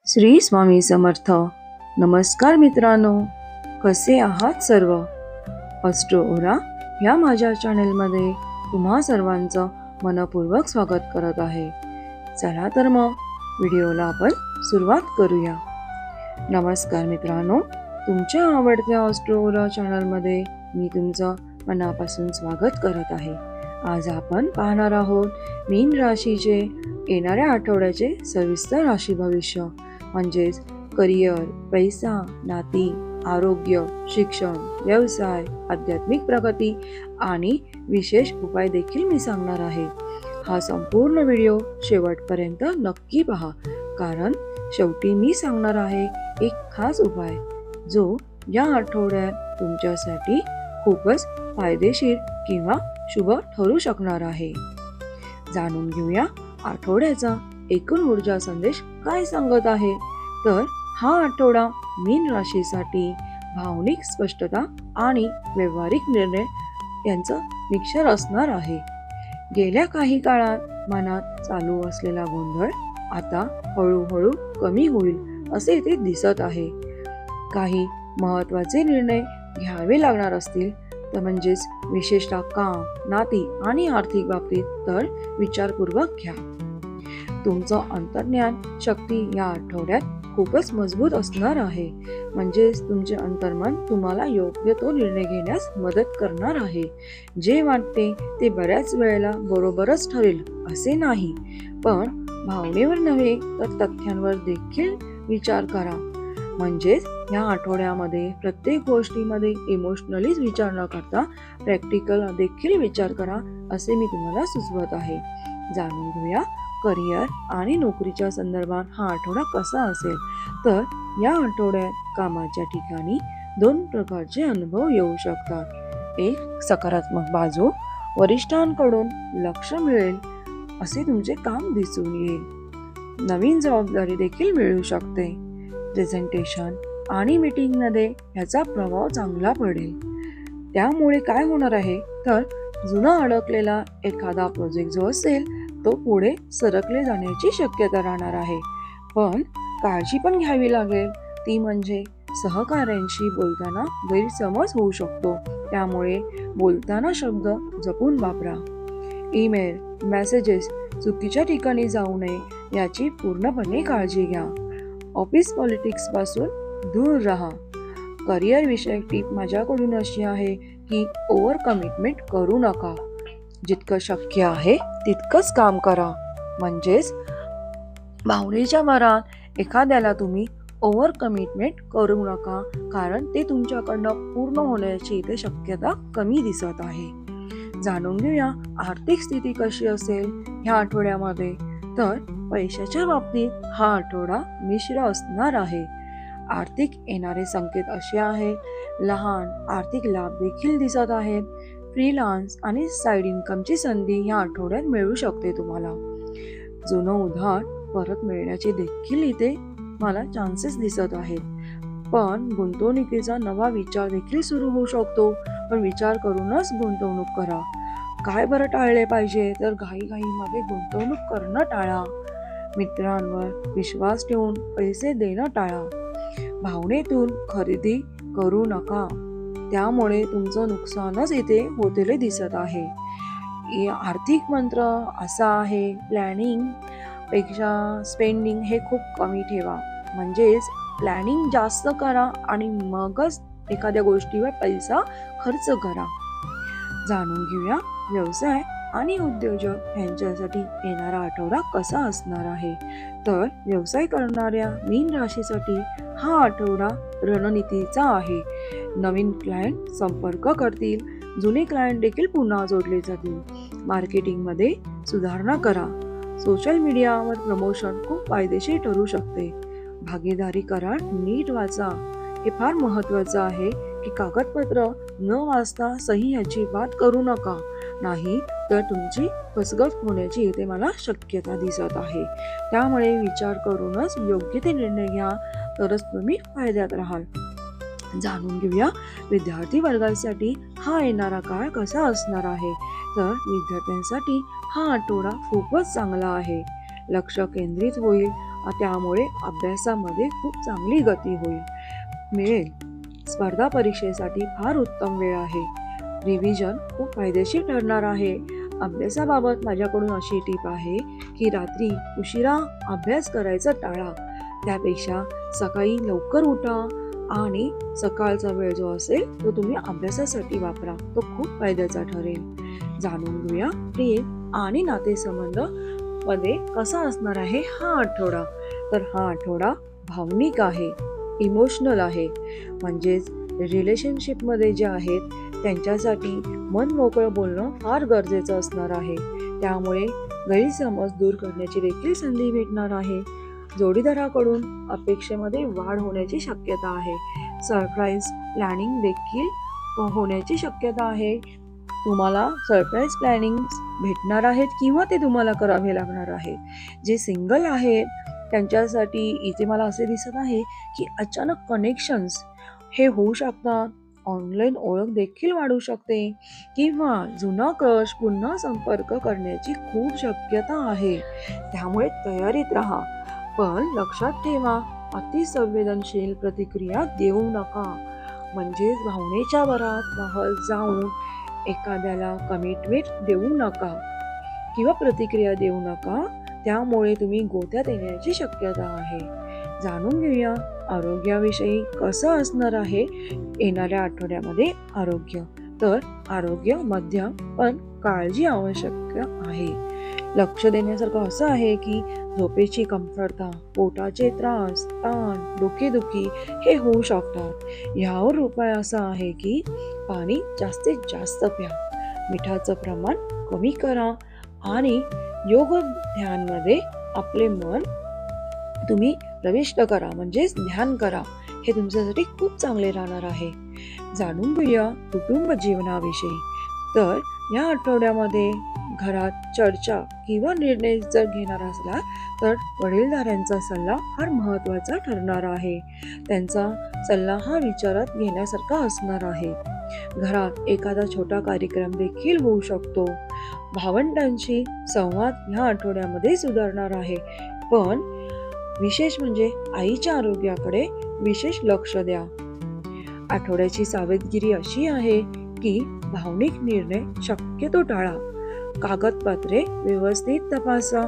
श्री स्वामी समर्थ. नमस्कार मित्रांनो, कसे आहात सर्व? अस्ट्रोओरा या माझ्या चॅनेलमध्ये तुम्हा सर्वांचं मनपूर्वक स्वागत करत आहे. चला तर मग व्हिडिओला आपण सुरुवात करूया. नमस्कार मित्रांनो, तुमच्या आवडत्या अस्ट्रोओरा चॅनलमध्ये मी तुमचं मनापासून स्वागत करत आहे. आज आपण पाहणार आहोत मीन राशीचे येणाऱ्या आठवड्याचे सविस्तर राशी भविष्य, म्हणजेच करिअर, पैसा, नाती, आरोग्य, शिक्षण, व्यवसाय, आध्यात्मिक प्रगती आणि विशेष उपाय देखील मी सांगणार आहे. हा संपूर्ण व्हिडिओ शेवटपर्यंत नक्की पहा, कारण शेवटी मी सांगणार आहे एक खास उपाय जो या आठवड्यात तुमच्यासाठी खूपच फायदेशीर किंवा शुभ ठरू शकणार आहे. जाणून घेऊया आठवड्याचा एकूण ऊर्जा संदेश काय सांगत आहे. तर हा आठवडा मीन राशीसाठी भावनिक स्पष्टता आणि व्यावहारिक निर्णय यांचं मिक्सर असणार आहे. गेल्या काही काळात मनात चालू असलेला गोंधळ आता हळूहळू कमी होईल असे ते दिसत आहे. काही महत्त्वाचे निर्णय घ्यावे लागणार असतील तर म्हणजेच विशेषतः काम, नाती आणि आर्थिक बाबतीत तर विचारपूर्वक घ्या. तुमचं अंतर्ज्ञान शक्ती या आठवड्यात खूपच मजबूत असणार आहे. म्हणजेच तुमचे अंतर्मन तुम्हाला योग्य तो निर्णय घेण्यास मदत करणार आहे. जे वाटते ते बऱ्याच वेळेला बरोबरच ठरेल असे नाही, पण भावनेवर नव्हे तर तथ्यांवर देखील विचार करा. म्हणजेच या आठवड्यामध्ये प्रत्येक गोष्टीमध्ये इमोशनलीच विचार न करता प्रॅक्टिकल देखील विचार करा असे मी तुम्हाला सुचवत आहे. जाणून घेऊया करिअर आणि नोकरीच्या संदर्भात हा आठवडा कसा असेल. तर या आठवड्यात कामाच्या ठिकाणी दोन प्रकारचे अनुभव येऊ शकतात. एक सकारात्मक बाजू, वरिष्ठांकडून लक्ष मिळेल असे तुमचे काम दिसून येईल. नवीन जबाबदारी देखील मिळू शकते. प्रेझेंटेशन आणि मीटिंगमध्ये याचा प्रभाव चांगला पडेल. त्यामुळे काय होणार आहे तर जुना अडकलेला एखादा प्रोजेक्ट जो असेल तो पुढे सरकले जाण्याची शक्यता राहणार आहे. पण काळजी पण घ्यावी लागेल, ती म्हणजे सहकाऱ्यांशी बोलताना गैरसमज होऊ शकतो. त्यामुळे बोलताना शब्द जपून वापरा. ईमेल, मेसेजेस चुकीच्या ठिकाणी जाऊ नये याची पूर्णपणे काळजी घ्या. ऑफिस पॉलिटिक्स पासून दूर राहा. करिअर विषयक टीप माझ्याकडून अशी आहे की ओव्हर कमिटमेंट करू नका. जितकं शक्य आहे तितकंच काम करा. म्हणजेच भावनेच्या भरात एखाद्याला तुम्ही ओव्हर कमिटमेंट करू नका, कारण ते तुमच्याकडनं पूर्ण होण्याची इथे शक्यता कमी दिसत आहे. जाणून घेऊया आर्थिक स्थिती कशी असेल ह्या आठवड्यामध्ये. तर पैशाच्या बाबतीत हा आठवडा मिश्र असणार आहे. आर्थिक येणारे संकेत असे आहेत. लहान आर्थिक लाभ देखील दिसत आहेत. फ्रीलान्स आणि साईड इन्कमची संधी ह्या आठवड्यात मिळू शकते तुम्हाला. जुनं उधार परत मिळण्याचे देखील इथे मला चान्सेस दिसत आहेत. पण गुंतवणुकीचा नवा विचार देखील सुरू होऊ शकतो. पण विचार करूनच गुंतवणूक करा. काय बरं टाळले पाहिजे तर घाईघाईमध्ये गुंतवणूक करणं टाळा. मित्रांवर विश्वास ठेवून पैसे देणं टाळा. भावनेतून खरेदी करू नका, त्यामुळे तुमचं नुकसानच इथे होतेले दिसत आहे. आर्थिक मंत्र असा आहे, प्लॅनिंग पेक्षा स्पेंडिंग हे खूप कमी ठेवा. म्हणजेच प्लॅनिंग जास्त करा आणि मगच एखाद्या गोष्टीवर पैसा खर्च करा. जाणून घेऊया व्यवसाय आणि उद्योजक यांच्यासाठी येणारा आठवडा कसा असणार आहे. तर व्यवसाय करणाऱ्या मीन राशीसाठी हा आठवडा रणनीतीचा आहे. नवीन क्लायंट संपर्क करतील. जुने क्लायंट देखील पुन्हा जोडले जातील. मार्केटिंगमध्ये सुधारणा करा. सोशल मीडियावर प्रमोशन खूप फायदेशीर ठरू शकते. भागीदारी करार नीट वाचा. हे फार महत्त्वाचं आहे की कागदपत्र न वाचता सही अजिबात करू नका, नाही तर तुमची फसगत होण्याची इथे मला शक्यता दिसत आहे. त्यामुळे विचार करूनच योग्य ते निर्णय घ्या, तरच तुम्ही फायद्यात राहाल. जाणून घेऊया विद्यार्थी वर्गासाठी हा येणारा काळ कसा असणार आहे. तर विद्यार्थ्यांसाठी हा आठवडा खूपच चांगला आहे. लक्ष केंद्रित होईल त्यामुळे अभ्यासामध्ये खूप चांगली गती मिळेल. स्पर्धा परीक्षेसाठी फार उत्तम वेळ आहे. रिव्हिजन खूप फायदेशीर ठरणार आहे. अभ्यासाबाबत माझ्याकडून अशी टीप आहे की रात्री उशिरा अभ्यास करायचा टाळा. त्यापेक्षा सकाळी लवकर उठा आणि सकाळचा वेळ जो असेल तो तुम्ही अभ्यासासाठी वापरा. तो खूप फायद्याचा ठरेल. जाणून घेऊया प्रेम आणि नातेसंबंध मध्ये कसा असणार आहे हा आठवडा. तर हा आठवडा भावनिक आहे, इमोशनल आहे. म्हणजेच रिलेशनशिपमध्ये जे आहेत त्यांच्यासाठी मन मोकळं बोलणं फार गरजेचं असणार आहे. त्यामुळे गैरसमज दूर करण्याची देखील संधी भेटणार आहे. जोडीदाराकडून अपेक्षेमध्ये वाढ होण्याची शक्यता आहे. सरप्राईज प्लॅनिंग देखील होण्याची शक्यता आहे. तुम्हाला सरप्राईज प्लॅनिंग भेटणार आहेत किंवा ते तुम्हाला करावे लागणार आहे. जे सिंगल आहेत त्यांच्यासाठी इथे मला असे दिसत आहे की अचानक कनेक्शन्स हे होऊ शकतात. ऑनलाईन ओळख देखील वाढू शकते किंवा जुना क्रश पुन्हा संपर्क करण्याची खूप शक्यता आहे. त्यामुळे तयारीत राहा. पण लक्षात ठेवा, अतिसंवेदनशील प्रतिक्रिया देऊ नका. म्हणजेच भावनेच्या भरात वाहत जाऊन एखाद्याला कमिटमेंट देऊ नका किंवा प्रतिक्रिया देऊ नका. त्यामुळे तुम्ही गोत्यात येण्याची शक्यता आहे. जाणून घेऊया आरोग्याविषयी कसं असणार आहे येणाऱ्या आठवड्यामध्ये आरोग्य. तर आरोग्य मध्यम पण काळजी आवश्यक आहे. लक्ष देण्यासारखं असं आहे की झोपेची कमतरता, पोटाचे त्रास, ताण, डोकेदुखी हे होऊ शकतात. यावर उपाय असा आहे की पाणी जास्तीत जास्त प्या, मिठाचं प्रमाण कमी करा आणि योग ध्यानमध्ये आपले मन तुम्ही प्रविष्ट करा. म्हणजेच ध्यान करा. हे तुमच्यासाठी खूप चांगले राहणार आहे. जाणून घेऊया कुटुंब जीवनाविषयी. तर या आठवड्यामध्ये घरात चर्चा किंवा निर्णय जर घेणार असला तर वडीलधाऱ्यांचा सल्ला फार महत्त्वाचा ठरणार आहे. त्यांचा सल्ला हा विचारात घेण्यासारखा असणार आहे. घरात एखादा छोटा कार्यक्रम देखील होऊ शकतो. भावंडांशी संवाद ह्या आठवड्यामध्ये सुधारणार आहे. पण विशेष म्हणजे आईच्या आरोग्याकडे विशेष लक्ष द्या. आठवड्याची सावधगिरी अशी आहे की भावनिक निर्णय शक्यतो टाळा. कागदपत्रे व्यवस्थित तपासा.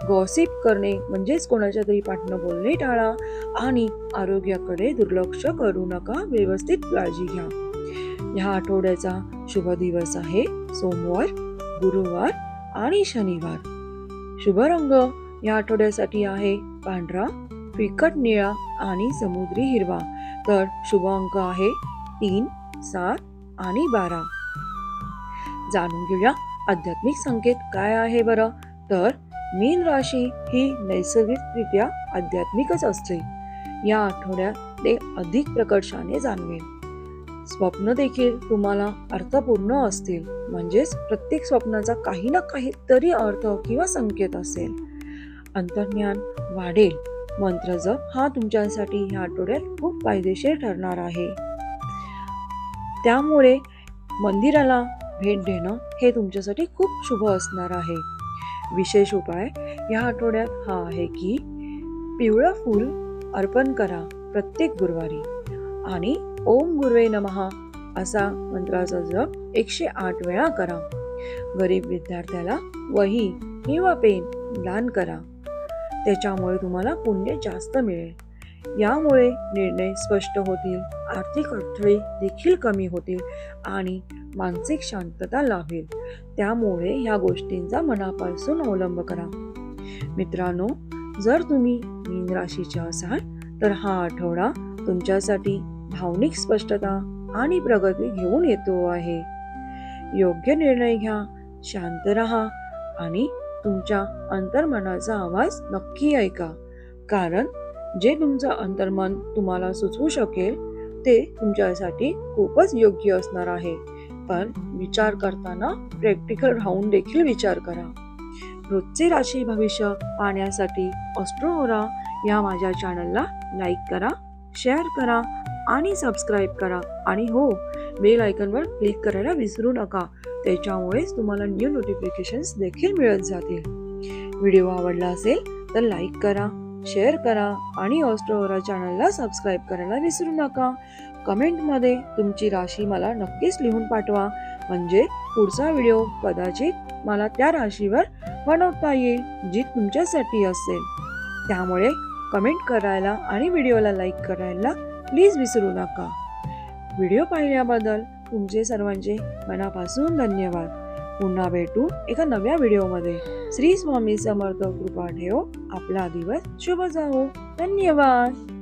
गॉसिप करणे म्हणजेच कोणाच्या तरी पाठनं बोलणे टाळा आणि आरोग्याकडे दुर्लक्ष करू नका. व्यवस्थित काळजी घ्या. ह्या आठवड्याचा शुभ दिवस आहे सोमवार, गुरुवार आणि शनिवार. शुभ रंग या आठवड्यासाठी आहे पांढरा, फिकट निळा आणि समुद्री हिरवा. तर शुभ अंक आहे 3, 7 आणि 12. जाणून घेऊया आध्यात्मिक संकेत काय आहे बरं. तर मीन राशी ही नैसर्गिकरित्या आध्यात्मिकच असते. या आठवड्यात ते अधिक प्रकर्षाने जाणवेल. स्वप्न देखील तुम्हाला अर्थपूर्ण असतील. म्हणजेच प्रत्येक स्वप्नाचा काही ना काहीतरी अर्थ किंवा संकेत असेल. अंतर्ज्ञान वाढेल. मंत्र जप हा तुमच्यासाठी ह्या आठवड्यात खूप फायदेशीर ठरणार आहे. त्यामुळे मंदिराला भेट देणं हे तुमच्यासाठी खूप शुभ असणार आहे. विशेष उपाय या आठवड्यात हा आहे की पिवळं फूल अर्पण करा प्रत्येक गुरुवारी आणि ओम गुरुवे नमः असा मंत्राचा जप 108 वेळा करा. गरीब विद्यार्थ्याला वही किंवा पेन दान करा. त्याच्यामुळे तुम्हाला पुण्य जास्त मिळेल. यामुळे निर्णय स्पष्ट होतील, आर्थिक अडथळे देखील कमी होतील आणि मानसिक शांतता लाभेल. त्यामुळे ह्या गोष्टींचा मनापासून अवलंब करा. मित्रांनो, जर तुम्ही मीन राशीचे असाल तर हा आठवडा तुमच्यासाठी भावनिक स्पष्टता आणि प्रगती घेऊन येतो आहे. योग्य निर्णय घ्या, शांत राहा आणि तुमच्या अंतर्मनाचा आवाज नक्की ऐका. कारण जे तुमचं अंतर्मन तुम्हाला सुचवू शकेल ते तुमच्यासाठी खूपच योग्य असणार आहे. पण विचार करताना प्रॅक्टिकल राहून देखील विचार करा. रोजचे राशी भविष्य पाहण्यासाठी ऑस्ट्रोओरा या माझ्या चॅनलला लाईक करा, शेअर करा आणि सबस्क्राईब करा. आणि हो, बेल आयकॉनवर क्लिक करायला विसरू नका. त्याच्यामुळेच तुम्हाला न्यू नोटिफिकेशन्स देखील मिळत जातील. व्हिडिओ आवडला असेल तर लाईक करा, शेअर करा आणि ऑस्ट्रोरा चॅनलला सबस्क्राईब करायला विसरू नका. कमेंटमध्ये तुमची राशी मला नक्कीच लिहून पाठवा, म्हणजे पुढचा व्हिडिओ कदाचित मला त्या राशीवर बनवता येईल जी तुमच्यासाठी असेल. त्यामुळे कमेंट करायला आणि व्हिडिओला लाईक करायला प्लीज विसरू नका. व्हिडिओ पाहिल्याबद्दल तुमचे सर्वांचे मनापासून धन्यवाद. पुन्हा भेटू एका नव्या व्हिडिओमध्ये. श्री स्वामी समर्थ. कृपा ठेवो. आपला दिवस शुभ जावो. धन्यवाद.